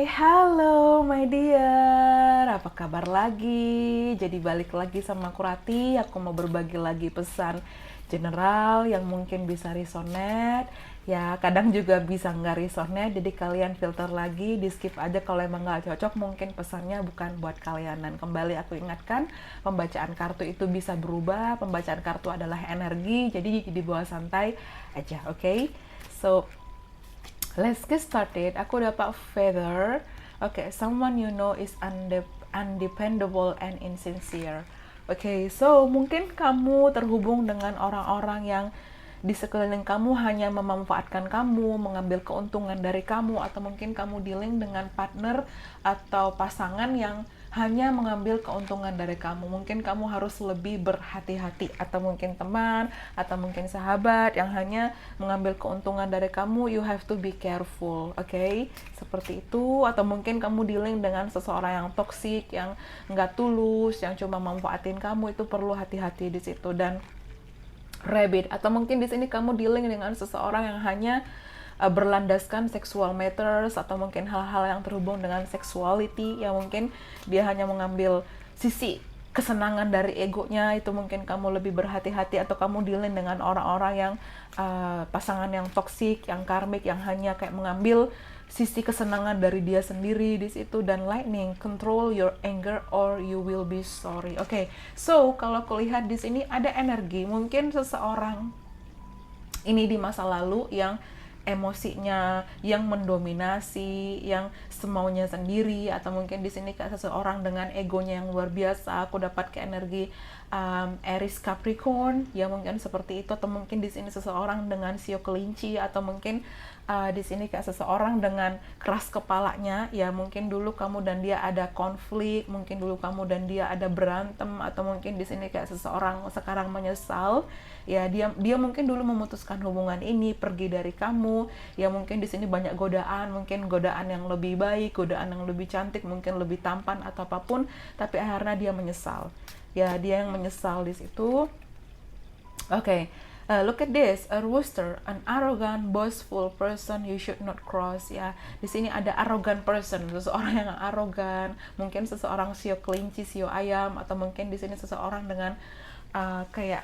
Halo my dear, apa kabar lagi? Jadi balik lagi sama aku Rati, aku mau berbagi lagi pesan general yang mungkin bisa resonate. Ya kadang juga bisa nggak resonate, jadi kalian filter lagi, di skip aja kalau emang nggak cocok, mungkin pesannya bukan buat kalian. Dan kembali aku ingatkan, pembacaan kartu itu bisa berubah, pembacaan kartu adalah energi, jadi dibawa santai aja, oke? So, let's get started. Aku dapat feather. Okay, someone you know is undependable and insincere. Okay, so mungkin kamu terhubung dengan orang-orang yang di sekeliling kamu hanya memanfaatkan kamu, mengambil keuntungan dari kamu, atau mungkin kamu dealing dengan partner atau pasangan yang hanya mengambil keuntungan dari kamu. Mungkin kamu harus lebih berhati-hati, atau mungkin teman, atau mungkin sahabat yang hanya mengambil keuntungan dari kamu. You have to be careful, okay? Seperti itu. Atau mungkin kamu dealing dengan seseorang yang toksik, yang nggak tulus, yang cuma manfaatin kamu. Itu perlu hati-hati di situ. Dan rabbit, atau mungkin di sini kamu dealing dengan seseorang yang hanya berlandaskan sexual matters, atau mungkin hal-hal yang terhubung dengan sexuality, ya mungkin dia hanya mengambil sisi kesenangan dari egonya. Itu mungkin kamu lebih berhati-hati, atau kamu dealing dengan orang-orang yang pasangan yang toksik, yang karmik, yang hanya kayak mengambil sisi kesenangan dari dia sendiri di situ. Dan lightning, control your anger or you will be sorry. Oke, so kalau aku lihat di sini ada energi mungkin seseorang ini di masa lalu yang emosinya yang mendominasi, yang semaunya sendiri, atau mungkin di sini kayak seseorang dengan egonya yang luar biasa. Aku dapat ke energi Aries Capricorn, ya mungkin seperti itu. Atau mungkin di sini seseorang dengan sio kelinci, atau mungkin di sini kayak seseorang dengan keras kepalanya, ya mungkin dulu kamu dan dia ada konflik, mungkin dulu kamu dan dia ada berantem, atau mungkin di sini kayak seseorang sekarang menyesal, ya dia mungkin dulu memutuskan hubungan ini, pergi dari kamu, ya mungkin di sini banyak godaan, mungkin godaan yang lebih baik, godaan yang lebih cantik, mungkin lebih tampan atau apapun, tapi akhirnya dia menyesal, ya dia yang menyesal di situ. Okay, look at this, a rooster, an arrogant, boastful person you should not cross. Ya, di sini ada arrogant person, seseorang yang arogan, mungkin seseorang sio kelinci, sio ayam, atau mungkin di sini seseorang dengan kayak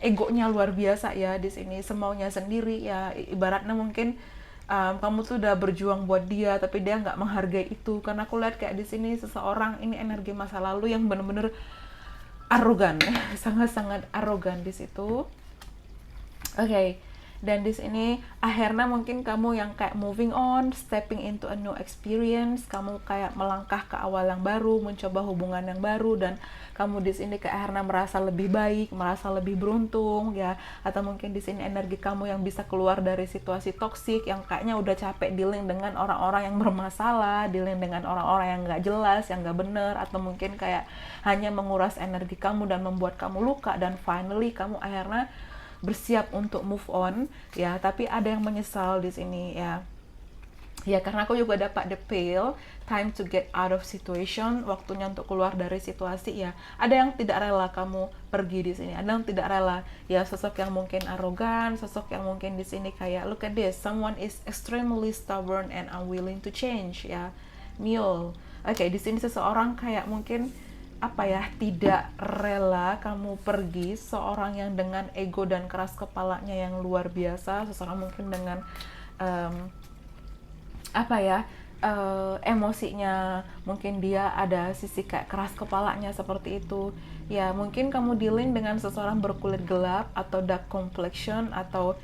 egonya luar biasa, ya di sini semaunya sendiri, ya ibaratnya mungkin kamu tuh udah berjuang buat dia, tapi dia nggak menghargai itu. Karena aku lihat kayak di sini seseorang ini energi masa lalu yang bener-bener arogan, sangat-sangat arogan di situ. Okay. Dan di sini akhirnya mungkin kamu yang kayak moving on, stepping into a new experience, kamu kayak melangkah ke awal yang baru, mencoba hubungan yang baru, dan kamu di sini kayak akhirnya merasa lebih baik, merasa lebih beruntung, ya. Atau mungkin di sini energi kamu yang bisa keluar dari situasi toksik, yang kayaknya udah capek dealing dengan orang-orang yang bermasalah, dealing dengan orang-orang yang nggak jelas, yang nggak bener, atau mungkin kayak hanya menguras energi kamu dan membuat kamu luka, dan finally kamu akhirnya bersiap untuk move on, ya. Tapi ada yang menyesal di sini, ya. Ya karena aku juga dapat the pill, time to get out of situation, waktunya untuk keluar dari situasi, ya. Ada yang tidak rela kamu pergi di sini, ada yang tidak rela, ya, sosok yang mungkin arogan, sosok yang mungkin di sini kayak look at this, someone is extremely stubborn and unwilling to change, ya. Mule. Oke, di sini seseorang kayak mungkin apa ya, tidak rela kamu pergi, seorang yang dengan ego dan keras kepalanya yang luar biasa, seseorang mungkin dengan apa ya, emosinya mungkin dia ada sisi kayak keras kepalanya seperti itu, ya. Mungkin kamu dealing dengan seseorang berkulit gelap atau dark complexion, atau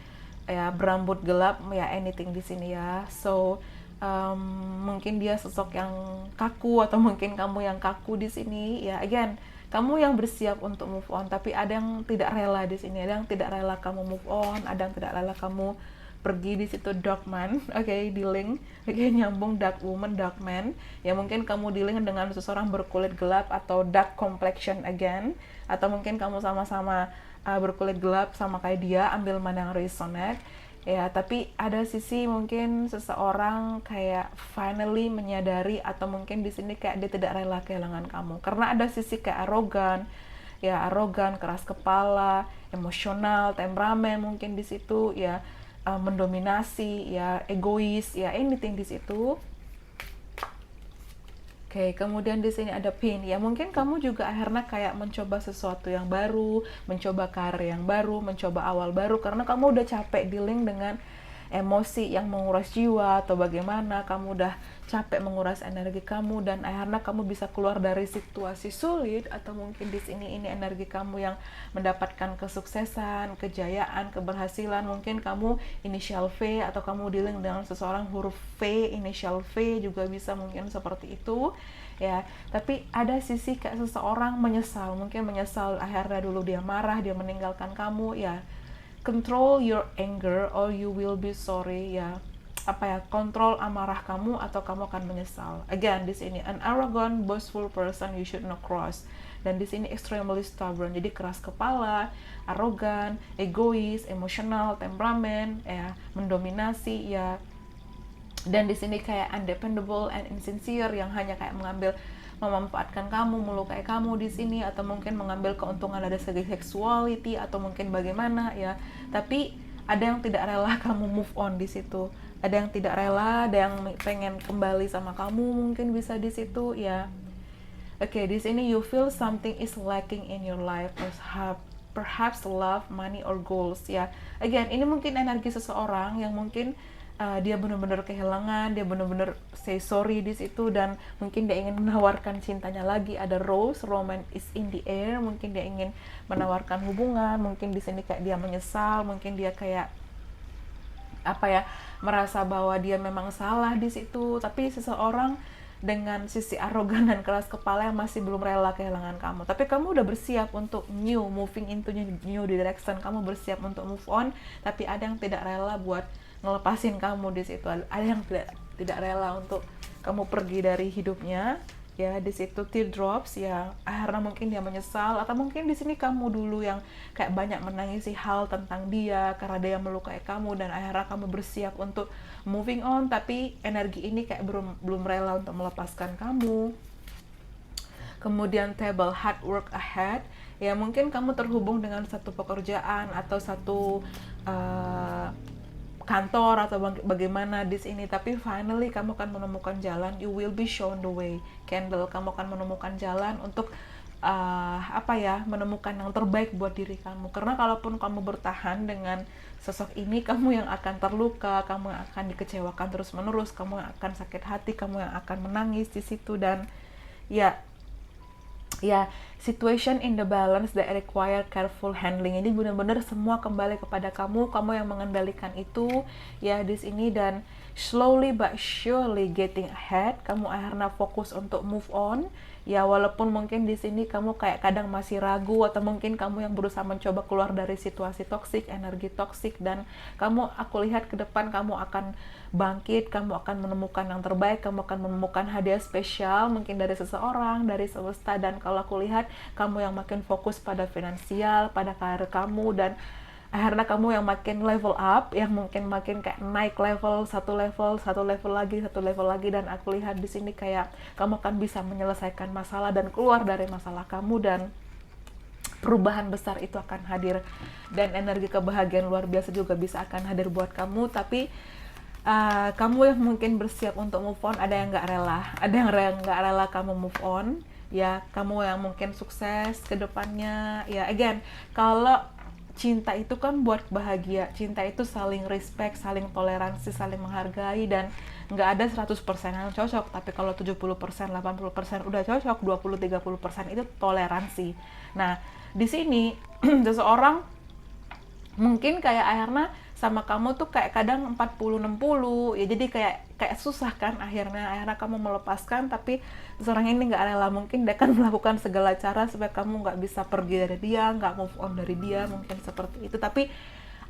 ya berambut gelap, ya anything di sini, ya. So mungkin dia sosok yang kaku, atau mungkin kamu yang kaku di sini, ya. Again, kamu yang bersiap untuk move on, tapi ada yang tidak rela di sini, ada yang tidak rela kamu move on, ada yang tidak rela kamu pergi di situ. Dark man, oke, dealing, oke, nyambung, dark woman, dark man, ya mungkin kamu dealing dengan seseorang berkulit gelap atau dark complexion again, atau mungkin kamu sama-sama berkulit gelap sama kayak dia, ambil mana yang resonate, ya. Tapi ada sisi mungkin seseorang kayak finally menyadari, atau mungkin di sini kayak dia tidak rela kehilangan kamu, karena ada sisi kayak arogan, ya, arogan, keras kepala, emosional, temperamen mungkin di situ, ya, mendominasi, ya, egois, ya anything di situ. Oke, kemudian di sini ada pin. Ya, mungkin kamu juga akhirnya kayak mencoba sesuatu yang baru, mencoba karir yang baru, mencoba awal baru karena kamu udah capek dealing dengan emosi yang menguras jiwa atau bagaimana kamu udah capek menguras energi kamu dan akhirnya kamu bisa keluar dari situasi sulit atau mungkin di sini ini energi kamu yang mendapatkan kesuksesan, kejayaan, keberhasilan. Mungkin kamu inisial V atau kamu dealing dengan seseorang huruf V, inisial V juga bisa mungkin seperti itu ya. Tapi ada sisi kayak seseorang menyesal, mungkin menyesal akhirnya dulu dia marah, dia meninggalkan kamu ya. Control your anger or you will be sorry ya. Apa ya, kontrol amarah kamu atau kamu akan menyesal. Again di sini an arrogant boastful person you should not cross, dan di sini extremely stubborn, jadi keras kepala, arogan, egois, emosional, temperamen ya, mendominasi ya. Dan di sini kayak undependable and insincere, yang hanya kayak memanfaatkan kamu, melukai kamu di sini, atau mungkin mengambil keuntungan dari segi sexuality atau mungkin bagaimana ya. Tapi ada yang tidak rela kamu move on di situ. Ada yang tidak rela, ada yang pengen kembali sama kamu, mungkin bisa di situ ya. Oke, di sini you feel something is lacking in your life, perhaps love, money or goals ya. Again, ini mungkin energi seseorang yang mungkin dia benar-benar kehilangan, dia benar-benar say sorry di situ, dan mungkin dia ingin menawarkan cintanya lagi. Ada rose, romance is in the air, mungkin dia ingin menawarkan hubungan, mungkin di sini kayak dia menyesal, mungkin dia kayak apa ya, merasa bahwa dia memang salah di situ. Tapi seseorang dengan sisi arogan dan keras kepala yang masih belum rela kehilangan kamu. Tapi kamu udah bersiap untuk moving into new direction, kamu bersiap untuk move on, tapi ada yang tidak rela buat ngelepasin kamu di situ. Ada yang tidak rela untuk kamu pergi dari hidupnya ya. Di situ teardrops ya, akhirnya mungkin dia menyesal, atau mungkin di sini kamu dulu yang kayak banyak menangisi hal tentang dia karena dia melukai kamu, dan akhirnya kamu bersiap untuk moving on, tapi energi ini kayak belum rela untuk melepaskan kamu. Kemudian table, hard work ahead ya, mungkin kamu terhubung dengan satu pekerjaan atau satu kantor atau bagaimana di sini, tapi finally kamu akan menemukan jalan. You will be shown the way, candle. Kamu akan menemukan jalan untuk menemukan yang terbaik buat diri kamu. Karena kalaupun kamu bertahan dengan sosok ini, kamu yang akan terluka, kamu yang akan dikecewakan terus menerus, kamu yang akan sakit hati, kamu yang akan menangis di situ. Dan ya, situation in the balance that require careful handling. Ini benar-benar semua kembali kepada kamu yang mengendalikan itu ya di sini. Dan slowly but surely getting ahead, kamu akhirnya fokus untuk move on ya, walaupun mungkin di sini kamu kayak kadang masih ragu, atau mungkin kamu yang berusaha mencoba keluar dari situasi toksik, energi toksik, dan aku lihat ke depan kamu akan bangkit, kamu akan menemukan yang terbaik, kamu akan menemukan hadiah spesial mungkin dari seseorang, dari semesta. Dan kalau aku lihat kamu yang makin fokus pada finansial, pada karir kamu, dan akhirnya kamu yang makin level up, yang mungkin makin kayak naik level, satu level lagi. Dan aku lihat di sini kayak kamu akan bisa menyelesaikan masalah dan keluar dari masalah kamu, dan perubahan besar itu akan hadir, dan energi kebahagiaan luar biasa juga bisa akan hadir buat kamu. Tapi kamu yang mungkin bersiap untuk move on, ada yang nggak rela kamu move on ya. Kamu yang mungkin sukses ke depannya ya. Again, kalau cinta itu kan buat bahagia, cinta itu saling respect, saling toleransi, saling menghargai, dan nggak ada 100% yang cocok. Tapi kalau 70%, 80% udah cocok, 20-30% itu toleransi. Nah, di sini seseorang mungkin kayak akhirnya sama kamu tuh kayak kadang 40-60 ya, jadi kayak susah kan akhirnya kamu melepaskan, tapi seorang ini nggak rela. Mungkin dia akan melakukan segala cara supaya kamu nggak bisa pergi dari dia, nggak move on dari dia, mungkin seperti itu. Tapi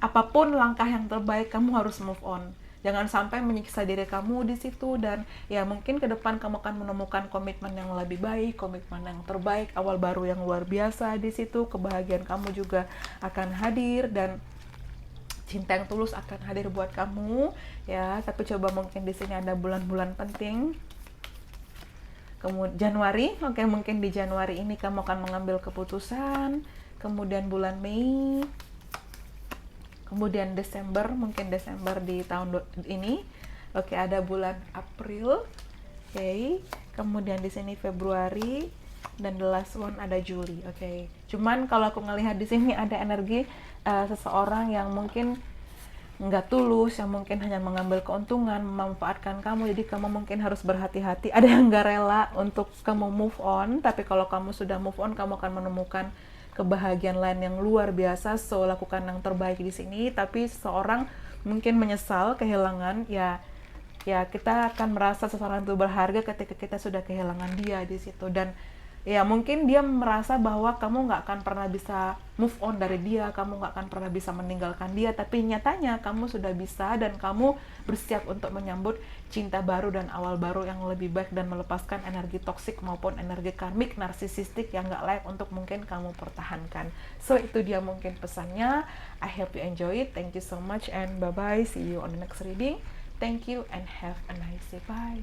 apapun langkah yang terbaik, kamu harus move on. Jangan sampai menyiksa diri kamu di situ. Dan ya mungkin ke depan kamu akan menemukan komitmen yang lebih baik, komitmen yang terbaik, awal baru yang luar biasa di situ. Kebahagiaan kamu juga akan hadir, dan cinta yang tulus akan hadir buat kamu ya. Tapi coba mungkin di sini ada bulan-bulan penting. Kemudian Januari, mungkin di Januari ini kamu akan mengambil keputusan. Kemudian bulan Mei, kemudian Desember, mungkin Desember di tahun ini. Ada bulan April Oke. Kemudian di sini Februari, dan the last one ada Juli. Oke. Cuman kalau aku ngelihat di sini ada energi seseorang yang mungkin nggak tulus, yang mungkin hanya mengambil keuntungan, memanfaatkan kamu. Jadi kamu mungkin harus berhati-hati. Ada yang nggak rela untuk kamu move on, tapi kalau kamu sudah move on, kamu akan menemukan kebahagiaan lain yang luar biasa. So lakukan yang terbaik di sini. Tapi seseorang mungkin menyesal kehilangan, ya kita akan merasa seseorang itu berharga ketika kita sudah kehilangan dia di situ. Dan ya mungkin dia merasa bahwa kamu nggak akan pernah bisa move on dari dia, kamu nggak akan pernah bisa meninggalkan dia, tapi nyatanya kamu sudah bisa, dan kamu bersiap untuk menyambut cinta baru dan awal baru yang lebih baik, dan melepaskan energi toksik maupun energi karmik narsisistik yang nggak layak untuk mungkin kamu pertahankan. So itu dia mungkin pesannya. I hope you enjoy it. Thank you so much and bye bye, see you on the next reading. Thank you and have a nice day. Bye.